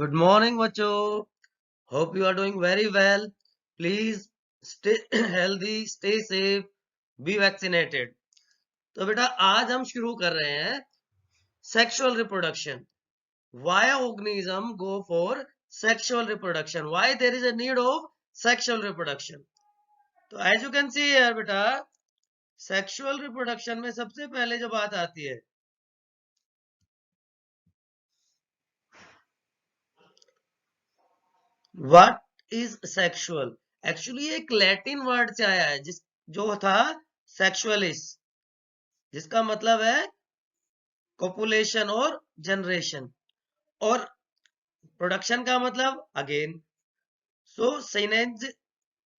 Good morning, बच्चों. Hope you are doing very well. Please stay healthy, stay safe, be vaccinated. तो बेटा आज हम शुरू कर रहे हैं sexual reproduction. Why organism go for sexual reproduction? Why there is a need of sexual reproduction? तो as you can see here बेटा sexual reproduction में सबसे पहले जो बात आती है What is sexual? एक्चुअली एक लैटिन वर्ड से आया है जो था सेक्सुअलिस, जिसका मतलब है कॉपुलेशन और जनरेशन, और प्रोडक्शन का मतलब अगेन. सो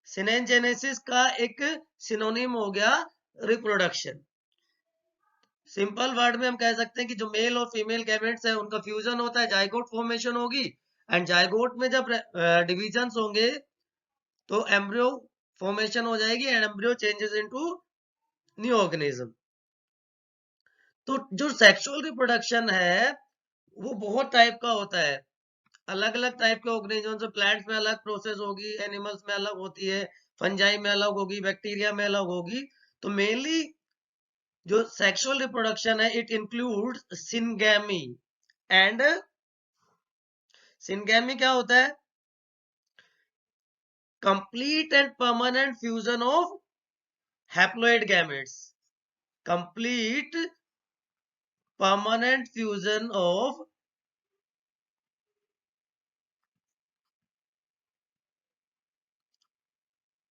सिनेजेनेसिस का एक सिनोनिम हो गया रिप्रोडक्शन. सिंपल वर्ड में हम कह सकते हैं कि जो मेल और फीमेल गैमेट्स है उनका फ्यूजन होता है, जाइगोट फॉर्मेशन होगी, एंड जाइगोट में जब डिविजन्स होंगे तो एम्ब्रियो फॉर्मेशन हो जाएगी and embryo changes into new organism. तो जो सेक्सुअल रिप्रोडक्शन है वो बहुत टाइप का होता है. अलग अलग टाइप के ऑर्गेनिज्म से, प्लांट्स में अलग प्रोसेस होगी, एनिमल्स में अलग होती है, फंजाई में अलग होगी, बैक्टीरिया में अलग होगी. तो मेनली जो सेक्सुअल रिप्रोडक्शन है it includes syngamy. And syngamy क्या होता है? Complete and permanent fusion of haploid gametes. Complete permanent fusion of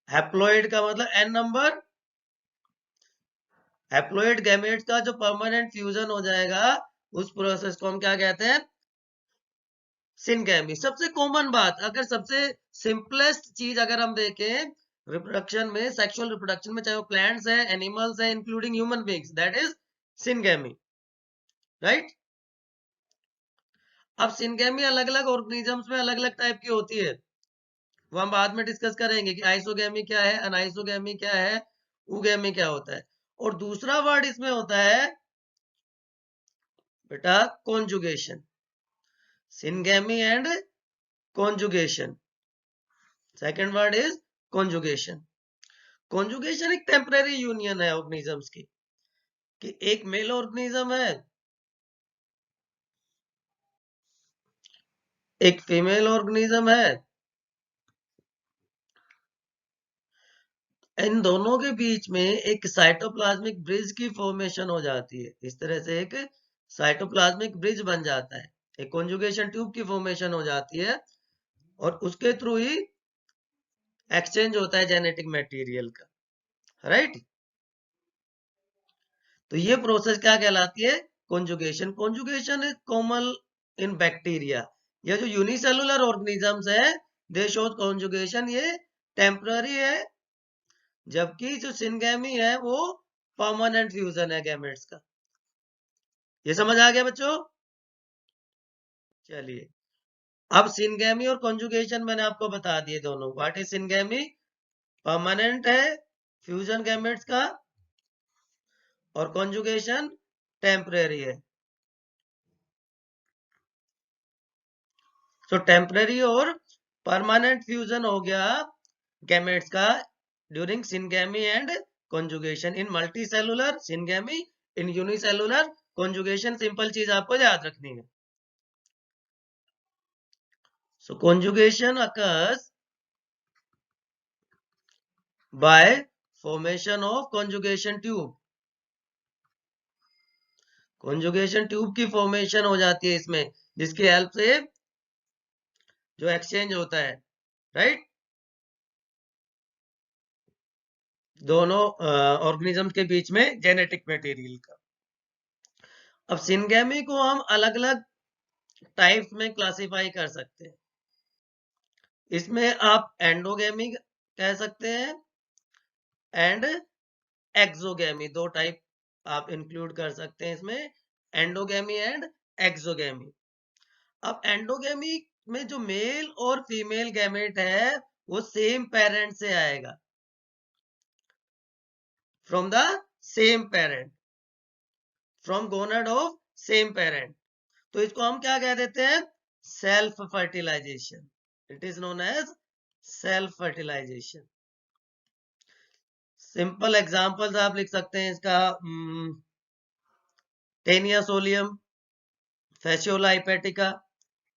haploid का मतलब एन नंबर हैप्लॉइड गैमेट्स का जो परमानेंट फ्यूजन हो जाएगा उस प्रोसेस को हम क्या कहते हैं? सिनगैमी. सबसे कॉमन बात, अगर सबसे सिंपलेस्ट चीज अगर हम देखें रिप्रोडक्शन में, सेक्सुअल रिप्रोडक्शन में, चाहे वो प्लांट्स है, एनिमल्स है, including human beings, that is syngamy, right. अब सिनगैमी अलग अलग ऑर्गेनिजम्स में अलग अलग टाइप की होती है. वो हम बाद में डिस्कस करेंगे कि आइसोगैमी क्या है, अनाइसोगैमी क्या है, उगैमी क्या होता है. और दूसरा वर्ड इसमें होता है बेटा conjugation. Syngamy and conjugation. Second word is conjugation. Conjugation एक टेम्पररी यूनियन है ऑर्गेनिजम्स की, कि एक मेल ऑर्गेनिज्म है, एक फीमेल ऑर्गेनिज्म है, इन दोनों के बीच में एक साइटोप्लाज्मिक ब्रिज की फॉर्मेशन हो जाती है. इस तरह से एक साइटोप्लाज्मिक ब्रिज बन जाता है, एक कॉन्जुगेशन ट्यूब की फॉर्मेशन हो जाती है, और उसके थ्रू ही एक्सचेंज होता है जेनेटिक मटेरियल का, राइट. तो ये प्रोसेस क्या कहलाती है? Conjugation. Conjugation is common in bacteria. ये जो यूनिसेलुलर ऑर्गेनिजम्स है दे शो कॉन्जुगेशन, ये टेम्पररी है, जबकि जो सिनगैमी है वो परमानेंट फ्यूजन है गैमेट्स का. ये समझ आ गया बच्चों? चलिए, अब सिनगैमी और कॉन्जुगेशन मैंने आपको बता दिए दोनों. What is syngamy? परमानेंट है फ्यूजन गैमेट्स का, और कॉन्जुगेशन टेम्परेरी है. तो टेम्परेरी और परमानेंट फ्यूजन हो गया गैमेट्स का during syngamy and conjugation. In multicellular syngamy, in unicellular conjugation. Simple चीज आपको याद रखनी है. So conjugation occurs by formation of conjugation tube. conjugation tube की फॉर्मेशन हो जाती है इसमें, जिसकी हेल्प से जो एक्सचेंज होता है, राइट, दोनों ऑर्गेनिज्म के बीच में जेनेटिक मटेरियल का. अब सिनगैमी को हम अलग अलग टाइप्स में क्लासिफाई कर सकते हैं. इसमें आप एंडोगैमी कह सकते हैं एंड एक्सोगैमी. दो टाइप आप इंक्लूड कर सकते हैं इसमें, एंडोगैमी एंड एक्सोगैमी. अब एंडोगैमी में जो मेल और फीमेल गैमेट है वो सेम पेरेंट से आएगा, from the same parent, from gonad of same parent. तो इसको हम क्या कह देते हैं? self fertilization. It is known as self fertilization. Simple examples आप लिख सकते हैं इसका, Taenia solium, Fasciola hepatica,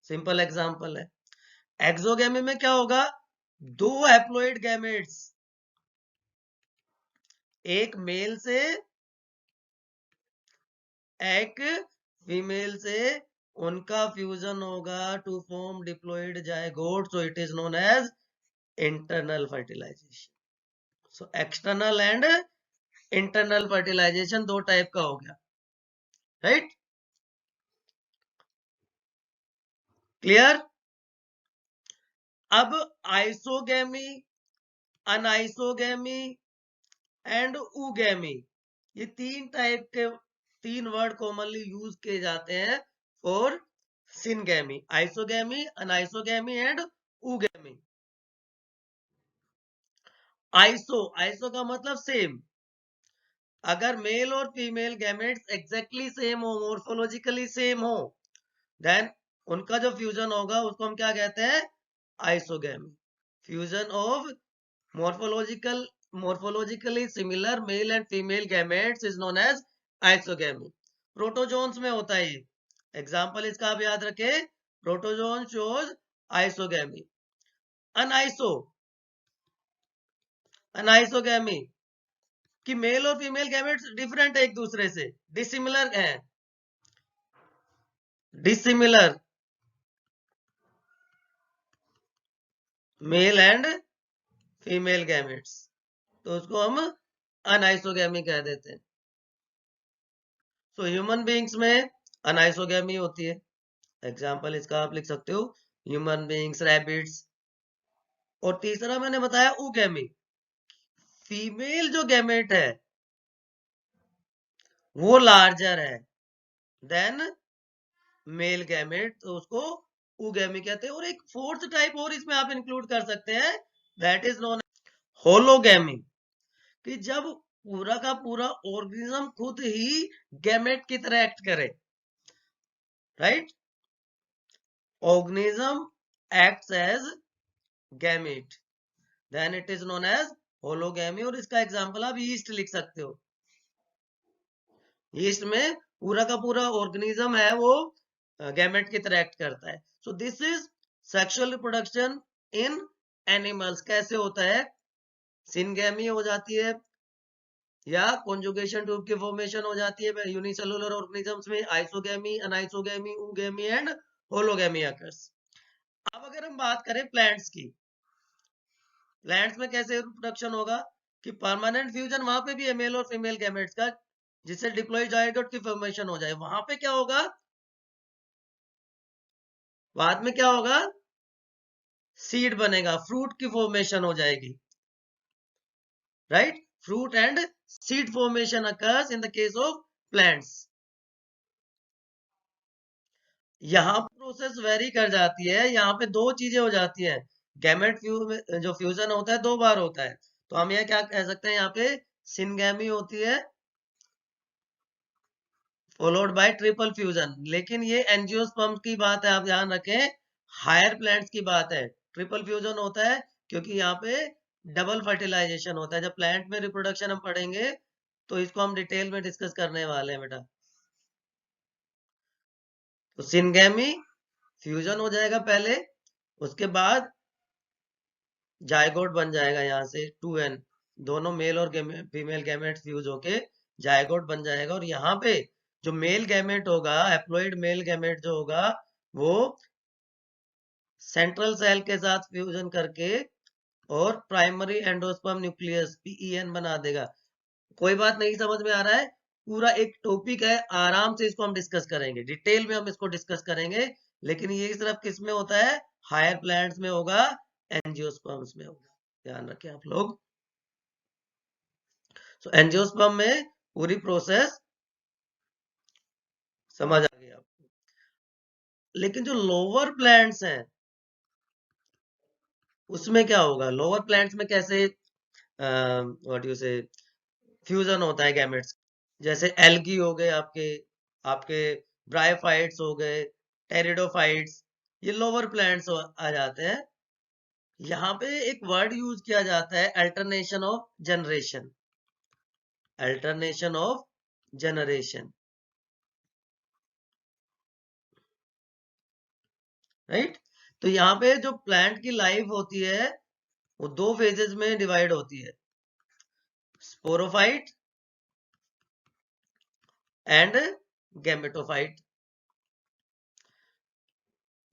simple example है। एक्सोगेमी में क्या होगा, दो हैप्लोइड गैमेट्स, एक मेल से एक फीमेल से, उनका फ्यूजन होगा to form diploid zygote, so it is known as internal fertilisation. So external and internal fertilisation दो टाइप का हो गया, राइट? क्लियर? अब आइसोगेमी, अनआइसोगेमी एंड ऊगेमी, ये तीन टाइप के, तीन वर्ड कॉमनली यूज किए जाते हैं for syngamy, isogamy, anisogamy and oogamy. Iso का मतलब सेम। अगर मेल और फीमेल गैमेट्स एग्जैक्टली सेम हो, मोर्फोलॉजिकली सेम हो, देन उनका जो फ्यूजन होगा उसको हम क्या कहते हैं, isogamy. Fusion of morphologically similar male and female gametes is known as isogamy. Protozoans में होता है ये, एग्जाम्पल इसका आप याद रखें, प्रोटोजोन शोज आइसोगेमी। अनआइसोगेमी कि मेल और फीमेल गैमेट्स डिफरेंट है एक दूसरे से, डिसिमिलर है, dissimilar male and female gametes, तो उसको हम अनआइसोगेमी कह देते हैं। सो ह्यूमन बीइंग्स में अनआइसोगेमी होती है, एग्जाम्पल इसका आप लिख सकते हो, ह्यूमन बीइंग्स, रैबिट्स। और तीसरा मैंने बताया ऊगेमी, फीमेल जो गैमेट है वो लार्जर है देन मेल गैमेट, तो उसको ऊगेमी कहते हैं। और एक फोर्थ टाइप और इसमें आप इंक्लूड कर सकते हैं, दैट इज नोन होलोगेमी, कि जब पूरा का पूरा ऑर्गेनिज्म खुद ही गैमेट की तरह एक्ट करे, right? Organism acts as gamete, then it is known as hologamy. और इसका एग्जांपल आप यीस्ट लिख सकते हो, यीस्ट में पूरा का पूरा ऑर्गेनिज्म है वो गैमेट की तरह एक्ट करता है। So this is sexual reproduction in animals. कैसे होता है, सिनगेमी हो जाती है या कॉन्जुगेशन ट्यूब की फॉर्मेशन हो जाती है यूनिसेलुलर ऑर्गेनिजम्स में, आइसोगेमी, अनआइसोगेमी, ऊगेमी एंड होलोगेमी अकर्स। अब अगर हम बात करें प्लांट्स की, प्लांट्स में कैसे रिप्रोडक्शन होगा कि परमानेंट फ्यूजन वहां पे भी है मेल और फीमेल गैमेट्स का, जिससे डिप्लॉइड जायगोट की फॉर्मेशन हो जाए। वहां पे क्या होगा, बाद में क्या होगा, सीड बनेगा, फ्रूट की फॉर्मेशन हो जाएगी, right? Fruit and seed formation occurs in the case of plants. यहाँ प्रोसेस वेरी कर जाती है, यहाँ पे दो चीजें हो जाती हैं, गैमेट जो फ्यूजन होता है दो बार होता है, तो हम यह क्या कह सकते हैं, यहाँ पे सिनगेमी होती है फॉलोड बाय ट्रिपल फ्यूजन। लेकिन ये एंजियोस्पर्म की बात है, आप ध्यान रखें, हायर प्लांट्स की बात है। ट्रिपल फ्यूजन होता है क्योंकि यहाँ पे डबल फर्टिलाइजेशन होता है। जब प्लांट में रिप्रोडक्शन हम पढ़ेंगे तो इसको हम डिटेल में डिस्कस करने वाले हैं बेटा। तो सिनगेमी फ्यूजन हो जाएगा पहले, उसके बाद जायगोट बन जाएगा, यहाँ से 2n, दोनों मेल और फीमेल गैमेट फ्यूज होके जायगोट बन जाएगा। और यहाँ पे जो मेल गैमेट होगा, हैप्लॉइड मेल गैमेट जो होगा, वो सेंट्रल सेल के साथ फ्यूजन करके और प्राइमरी एंडोस्पर्म न्यूक्लियस PEN बना देगा। कोई बात नहीं समझ में आ रहा है, पूरा एक टॉपिक है, आराम से इसको हम डिस्कस करेंगे, डिटेल में हम इसको डिस्कस करेंगे। लेकिन ये सिर्फ किस में होता है, हायर प्लांट्स में होगा, एंजियोस्पर्म्स में होगा, ध्यान रखें आप लोग। सो एंजियोस्पर्म में पूरी प्रोसेस समझ आ गई आपको। लेकिन जो लोअर प्लांट्स हैं उसमें क्या होगा, लोअर प्लांट्स में कैसे व्हाट यू से फ्यूजन होता है गैमेट्स, जैसे एल्गी हो गए आपके, आपके ब्रायोफाइट्स हो गए, टेरिडोफाइट्स, ये लोअर प्लांट्स आ जाते हैं। यहाँ पे एक वर्ड यूज किया जाता है, alternation of generation, alternation of generation, right. तो यहाँ पे जो प्लांट की लाइफ होती है वो दो फेजेस में डिवाइड होती है, स्पोरोफाइट एंड गैमेटोफाइट।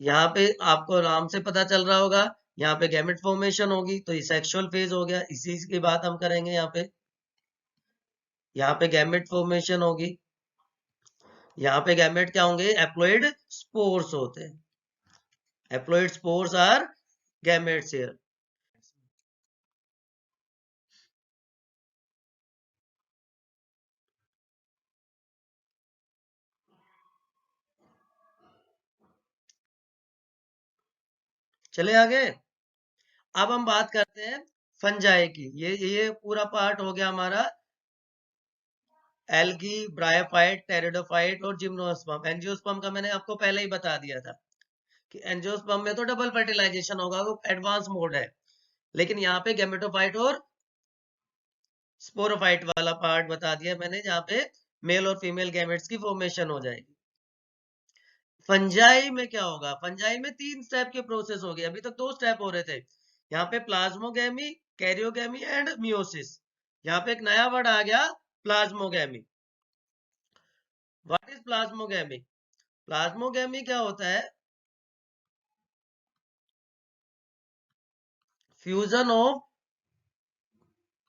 यहाँ पे आपको आराम से पता चल रहा होगा, यहाँ पे गैमेट फॉर्मेशन होगी तो ये सेक्सुअल फेज हो गया, इसी की बात हम करेंगे। यहाँ पे गैमेट फॉर्मेशन होगी, यहाँ पे गैमेट क्या होंगे, एप्लॉइड स्पोर्स होते हैं, haploid spores are gametes here. चले आगे। अब हम बात करते हैं फंजाई की। ये पूरा पार्ट हो गया हमारा एल्गी, ब्रायोफाइट, टेरिडोफाइट और जिम्नोस्पर्म। एंजियोस्पर्म का मैंने आपको पहले ही बता दिया था कि एंजियोस्पर्म में तो डबल फर्टिलाइजेशन होगा, वो एडवांस मोड है। लेकिन यहाँ पे गैमेटोफाइट और स्पोरोफाइट वाला पार्ट बता दिया मैंने, जहाँ पे मेल और फीमेल गैमेट्स की फॉर्मेशन हो जाएगी। फंजाई में क्या होगा, फंजाई में 3 स्टेप के प्रोसेस हो गए, अभी तक 2 स्टेप हो रहे थे। यहाँ पे प्लाज्मोगेमी, कैरियोगेमी एंड मियोसिस। यहाँ पे एक नया वर्ड आ गया, plasmogamy. What is plasmogamy? Plasmogamy क्या होता है, fusion of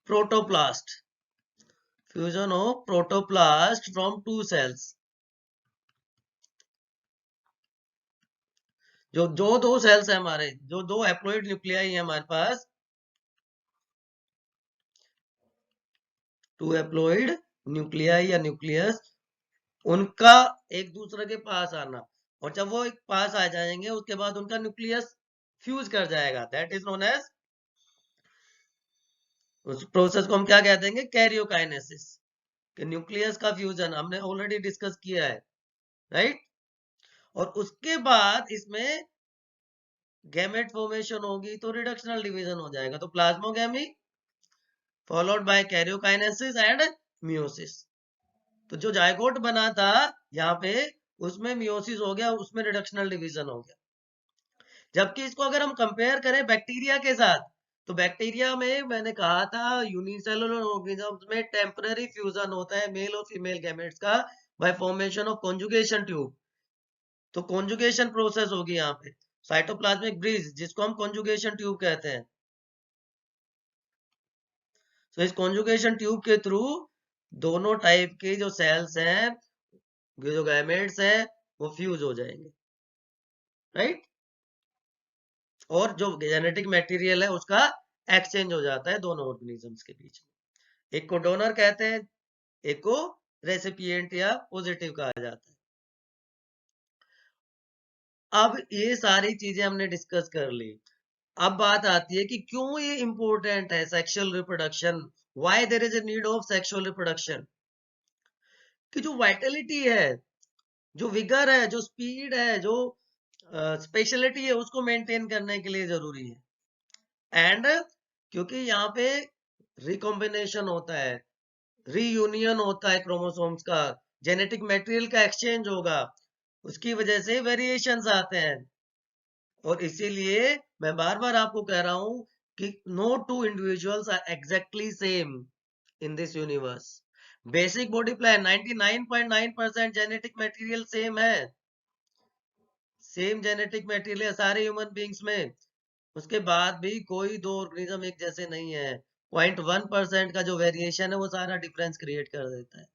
protoplast, fusion of protoplast from 2 cells. जो जो 2 सेल्स है हमारे, जो 2 हैप्लॉइड न्यूक्लियाई है हमारे पास, 2 हैप्लॉइड न्यूक्लियाई या न्यूक्लियस, उनका एक दूसरे के पास आना, और जब वो एक पास आ जाएंगे उसके बाद उनका न्यूक्लियस फ्यूज कर जाएगा, दैट इज नोन एज, उस प्रोसेस को हम क्या कहते हैं, कैरियोकाइनेसिस। कि न्यूक्लियस का फ्यूजन हमने ऑलरेडी डिस्कस किया है, राइट। और उसके बाद इसमें गैमेट फॉर्मेशन होगी तो रिडक्शनल डिवीजन हो जाएगा, तो plasmogamy followed by karyokinesis and meiosis. तो जो जायगोट बना था यहाँ पे, उसमें मियोसिस हो गया, उसमें रिडक्शनल डिवीजन हो गया। जबकि इसको अगर हम कंपेयर करें बैक्टीरिया के साथ, तो बैक्टीरिया में मैंने कहा था यूनिसेलुलर ऑर्गेनिजम्स में टेम्पररी फ्यूजन होता है मेल और फीमेल गैमेट्स का bye formation of conjugation tube. तो कॉन्जुगेशन प्रोसेस होगी यहाँ पे, साइटोप्लाज्मिक ब्रिज, जिसको हम कॉन्जुगेशन ट्यूब कहते हैं। तो इस कॉन्जुगेशन ट्यूब के थ्रू दोनों टाइप के जो सेल्स हैं, जो गैमेट्स हैं, वो फ्यूज हो जाएंगे, राइट। और जो जेनेटिक मटेरियल है उसका एक्सचेंज हो जाता है दोनों ऑर्गेनिजम्स के बीच में। एक को डोनर कहते हैं, एक को रेसिपिएंट या पॉजिटिव कहा जाता है। अब ये सारी चीजें हमने डिस्कस कर ली। अब बात आती है कि क्यों ये इंपॉर्टेंट है sexual reproduction, why there is a need of sexual reproduction. कि जो वाइटलिटी है, जो विगर है, जो स्पीड है, जो स्पेशलिटी है, उसको मेंटेन करने के लिए जरूरी है। एंड क्योंकि यहाँ पे रिकॉम्बिनेशन होता है, रीयूनियन होता है क्रोमोसोम्स का, जेनेटिक मटेरियल का एक्सचेंज होगा, उसकी वजह से वेरिएशंस आते हैं। और इसीलिए मैं बार बार आपको कह रहा हूं कि no two individuals are exactly same in this universe. Basic body plan 99.9% genetic material same है, सेम जेनेटिक मटेरियल है सारे ह्यूमन बींग्स में। उसके बाद भी कोई दो ऑर्गेनिज्म एक जैसे नहीं है, 0.1% का जो वेरिएशन है वो सारा डिफरेंस क्रिएट कर देता है।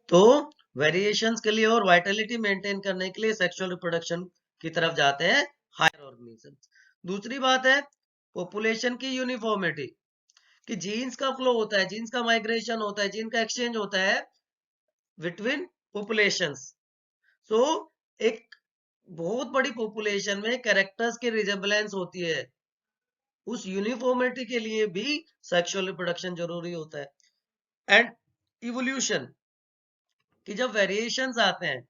तो वेरिएशंस के लिए और वाइटलिटी मेंटेन करने के लिए सेक्सुअल रिप्रोडक्शन की तरफ जाते हैं हायर ऑर्गेनिजम्स। दूसरी बात है पॉपुलेशन की यूनिफॉर्मिटी, कि जीन्स का फ्लो होता है, जीन्स का माइग्रेशन होता है, जीन का एक्सचेंज होता है बिटवीन पॉपुलेशंस। सो एक बहुत बड़ी पॉपुलेशन में कैरेक्टर्स की रिजेबलेंस होती है, उस यूनिफॉर्मिटी के लिए भी सेक्सुअल रिप्रोडक्शन जरूरी होता है। एंड इवोल्यूशन, कि जब वेरिएशंस आते हैं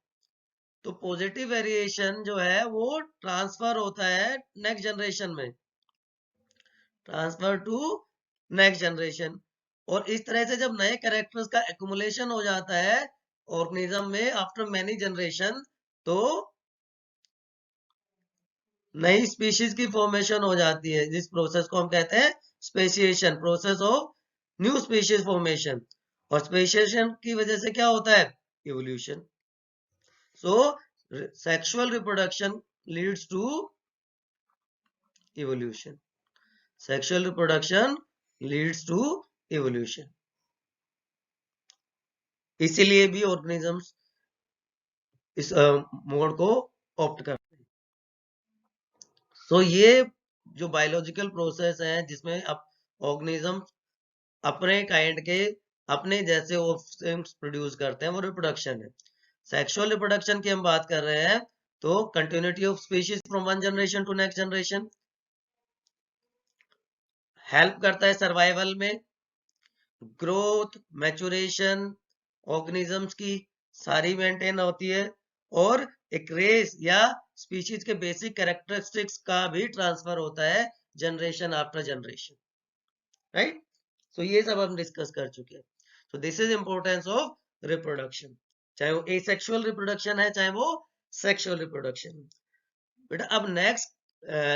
तो पॉजिटिव वेरिएशन जो है वो ट्रांसफर होता है नेक्स्ट जनरेशन में, ट्रांसफर टू नेक्स्ट जनरेशन। और इस तरह से जब नए कैरेक्टर्स का एक्युमुलेशन हो जाता है ऑर्गेनिज्म में आफ्टर मैनी जनरेशन, तो नई स्पीशीज की फॉर्मेशन हो जाती है, जिस प्रोसेस को हम कहते हैं speciation, process of new species formation. और स्पेसिएशन की वजह से क्या होता है, evolution. So sexual reproduction leads to evolution, sexual reproduction leads to evolution. इसीलिए भी ऑर्गेनिजम्स इस मोड को ऑप्ट करते हैं। सो ये जो बायोलॉजिकल प्रोसेस है जिसमें ऑर्गेनिज्म अपने काइंड के अपने जैसे ऑफस्प्रिंग्स प्रोड्यूस करते हैं, वो रिप्रोडक्शन है। सेक्सुअल रिप्रोडक्शन की हम बात कर रहे हैं तो continuity of species from one generation to next generation, help करता है सर्वाइवल में, ग्रोथ, मैचुरेशन ऑर्गेनिजम्स की सारी मेंटेन होती है, और एक रेस या स्पीशीज के बेसिक कैरेक्टरिस्टिक्स का भी ट्रांसफर होता है जनरेशन आफ्टर जनरेशन, राइट। सो ये सब हम डिस्कस कर चुके हैं। So this is importance of reproduction, चाहे वो एसेक्सुअल रिप्रोडक्शन है चाहे वो सेक्सुअल रिप्रोडक्शन। बेटा अब नेक्स्ट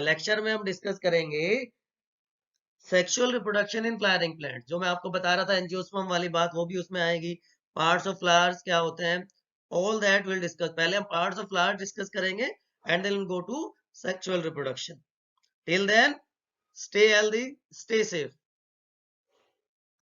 लेक्चर में हम डिस्कस करेंगे sexual reproduction in flowering plant. जो मैं आपको बता रहा था एंजियोस्पर्म वाली बात, वो भी उसमें आएगी। पार्ट्स ऑफ फ्लावर्स क्या होते हैं, ऑल दैट विल डिस्कस। पहले हम पार्ट्स ऑफ फ्लावर डिस्कस करेंगे and then go to sexual reproduction. Till then stay healthy, stay safe.